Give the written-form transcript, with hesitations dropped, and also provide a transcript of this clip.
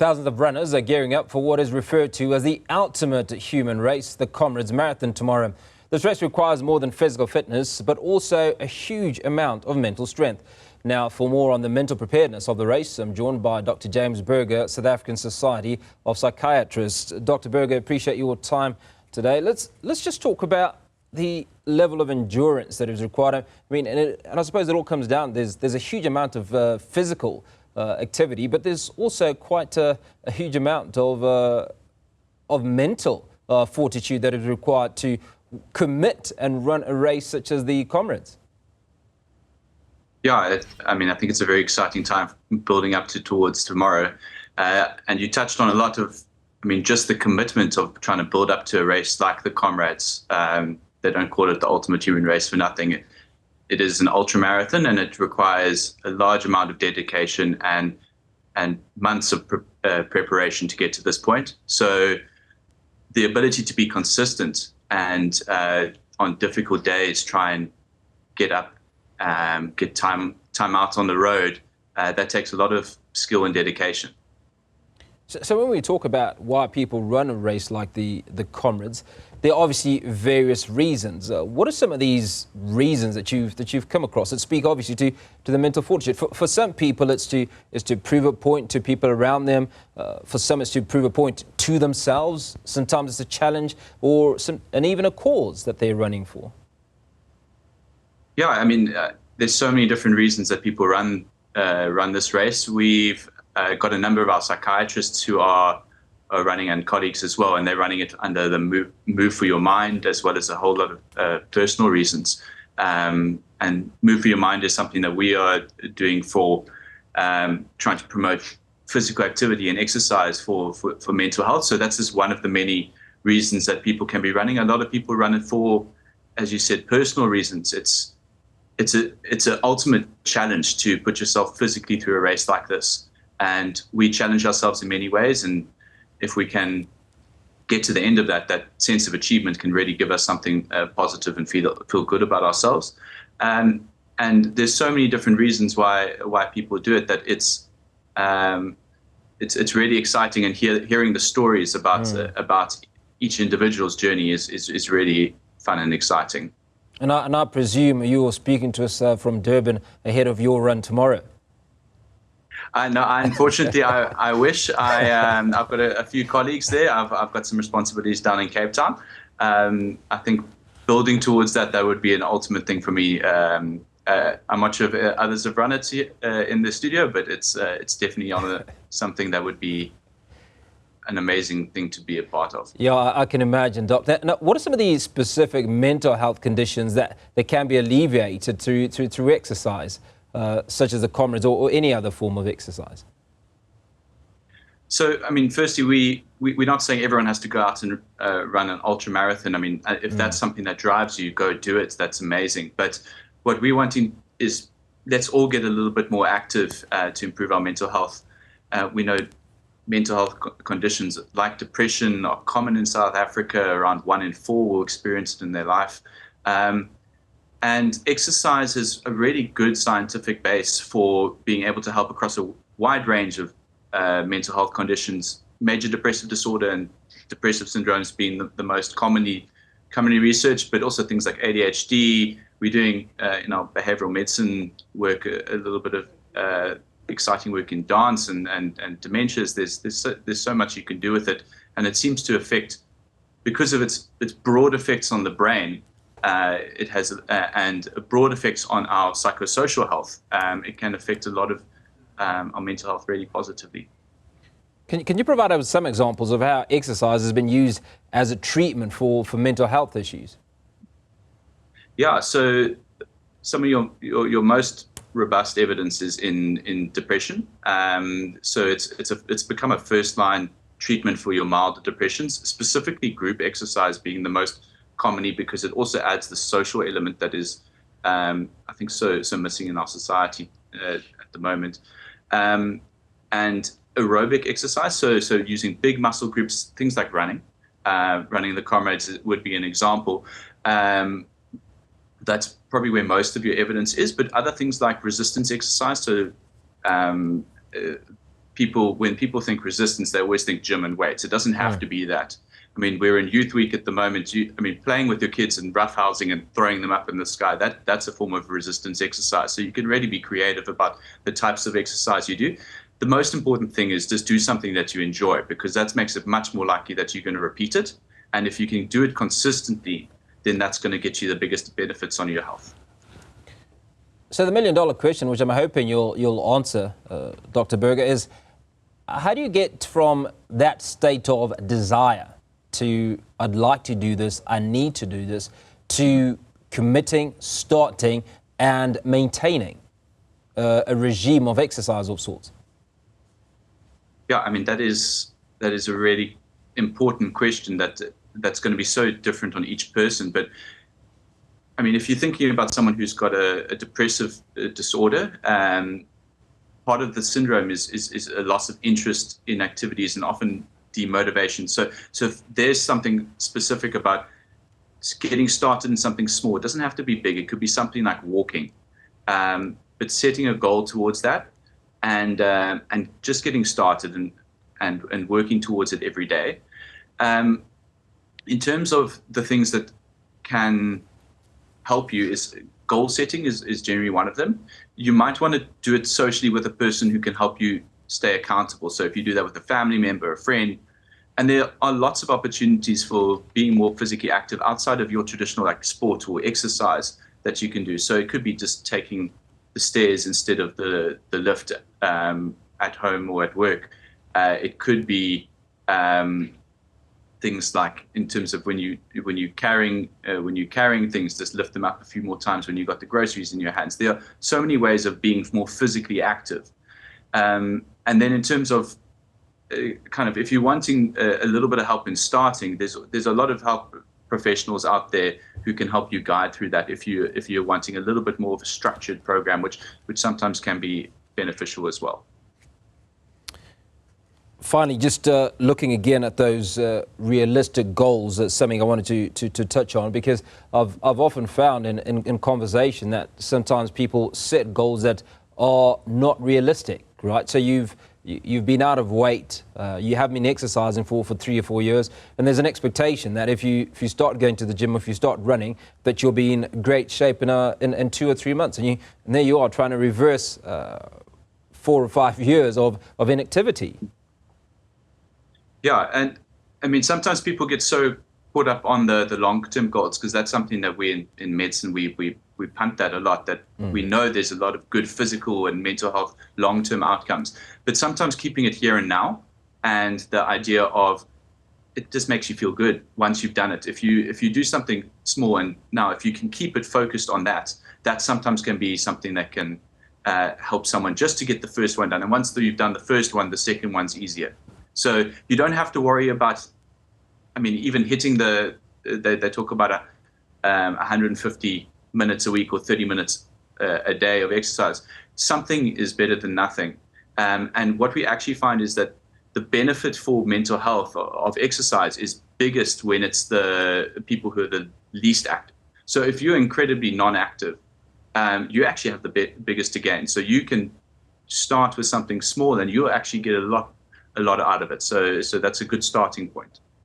Thousands of runners are gearing up for what is referred to as the ultimate human race, the Comrades Marathon, tomorrow. This race requires more than physical fitness, but also a huge amount of mental strength. Now, for more on the mental preparedness of the race, I'm joined by Dr. James Burger, South African Society of Psychiatrists. Dr. Burger, appreciate your time today. Let's just talk about the level of endurance that is required. I mean, and I suppose it all comes down, there's a huge amount of physical activity, but there's also quite a huge amount of mental fortitude that is required to commit and run a race such as the Comrades. Yeah, I think it's a very exciting time building up towards tomorrow. And you touched on a lot of, just the commitment of trying to build up to a race like the Comrades. They don't call it the ultimate human race for nothing. It is an ultra marathon, and it requires a large amount of dedication and months of preparation to get to this point. So the ability to be consistent and on difficult days try and get up, get time out on the road, that takes a lot of skill and dedication. So when we talk about why people run a race like the Comrades, there are obviously various reasons. What are some of these reasons that you've come across that speak obviously to the mental fortitude? For some people, it's to prove a point to people around them. For some, it's to prove a point to themselves. Sometimes it's a challenge and even a cause that they're running for. Yeah, there's so many different reasons that people run this race. We've got a number of our psychiatrists who are running, and colleagues as well, and they're running it under the Move for Your Mind, as well as a whole lot of personal reasons. And Move for Your Mind is something that we are doing for trying to promote physical activity and exercise for mental health. So that's just one of the many reasons that people can be running. A lot of people run it for, as you said, personal reasons. It's an ultimate challenge to put yourself physically through a race like this. And we challenge ourselves in many ways, and if we can get to the end of that sense of achievement can really give us something positive and feel good about ourselves. And there's so many different reasons why people do it, that it's really exciting, and hearing the stories about each individual's journey is really fun and exciting. And I presume you're speaking to us from Durban ahead of your run tomorrow. No, unfortunately, I wish. I've got a few colleagues there. I've got some responsibilities down in Cape Town. I think building towards that would be an ultimate thing for me. I'm not sure if others have run it in the studio, but it's definitely on something that would be an amazing thing to be a part of. Yeah, I can imagine, Doctor. Now, what are some of the specific mental health conditions that can be alleviated through exercise? Such as the Comrades or any other form of exercise? So, firstly, we're not saying everyone has to go out and run an ultra marathon. If that's something that drives you, go do it. That's amazing. But what we're wanting is, let's all get a little bit more active to improve our mental health. We know mental health conditions like depression are common in South Africa. Around 1 in 4 will experience it in their life. And exercise is a really good scientific base for being able to help across a wide range of mental health conditions, major depressive disorder and depressive syndromes being the most commonly researched, but also things like ADHD. We're doing in our behavioral medicine work a little bit of exciting work in dance and dementias. There's so much you can do with it, and it seems to affect, because of its broad effects on the brain. It has and broad effects on our psychosocial health. It can affect a lot of our mental health really positively. Can you provide us with some examples of how exercise has been used as a treatment for mental health issues? Yeah, so some of your most robust evidence is in depression. So it's become a first-line treatment for your milder depressions, specifically group exercise being the most commonly, because it also adds the social element that is, I think, so missing in our society at the moment. And aerobic exercise, so using big muscle groups, things like running the Comrades would be an example. That's probably where most of your evidence is, but other things like resistance exercise, so when people think resistance, they always think gym and weights. It doesn't have to be that. I mean, we're in Youth Week at the moment. Playing with your kids and roughhousing and throwing them up in the sky, that's a form of resistance exercise. So you can really be creative about the types of exercise you do. The most important thing is just do something that you enjoy, because that makes it much more likely that you're going to repeat it. And if you can do it consistently, then that's going to get you the biggest benefits on your health. So the million-dollar question, which I'm hoping you'll answer, Dr. Berger, is how do you get from that state of desire to I'd like to do this, I need to do this, to committing, starting, and maintaining a regime of exercise of sorts? Yeah, I mean, that is a really important question that's going to be so different on each person. But I mean, if you're thinking about someone who's got a depressive disorder, part of the syndrome is a loss of interest in activities and often demotivation. So if there's something specific about getting started in something small, it doesn't have to be big. It could be something like walking, but setting a goal towards that, and just getting started and working towards it every day. In terms of the things that can help you, is goal setting is generally one of them. You might want to do it socially with a person who can help you stay accountable. So if you do that with a family member, a friend, and there are lots of opportunities for being more physically active outside of your traditional like sport or exercise that you can do. So it could be just taking the stairs instead of the lift at home or at work. It could be things like, in terms of when you're carrying things, just lift them up a few more times when you've got the groceries in your hands. There are so many ways of being more physically active. And then in terms of kind of, if you're wanting a little bit of help in starting, there's a lot of help professionals out there who can help you guide through that if you're wanting a little bit more of a structured program, which sometimes can be beneficial as well. Finally, just looking again at those realistic goals, that's something I wanted to touch on, because I've often found in conversation that sometimes people set goals that are not realistic, right? So you've been out of weight, you haven't been exercising for 3 or 4 years, and there's an expectation that if you start going to the gym, if you start running, that you'll be in great shape in 2 or 3 months, and there you are trying to reverse 4 or 5 years of inactivity. Yeah, and I mean, sometimes people get so caught up on the long-term goals, because that's something that we in medicine we punt that a lot, that we know there's a lot of good physical and mental health long-term outcomes, but sometimes keeping it here and now, and the idea of it just makes you feel good once you've done it. If you do something small, and now if you can keep it focused on that sometimes can be something that can help someone just to get the first one done. And once you've done the first one, the second one's easier. So you don't have to worry about, I mean, even hitting they talk about 150 minutes a week or 30 minutes a day of exercise. Something is better than nothing. And what we actually find is that the benefit for mental health of exercise is biggest when it's the people who are the least active. So if you're incredibly non-active, you actually have the biggest to gain. So you can start with something small and you'll actually get a lot out of it. So that's a good starting point.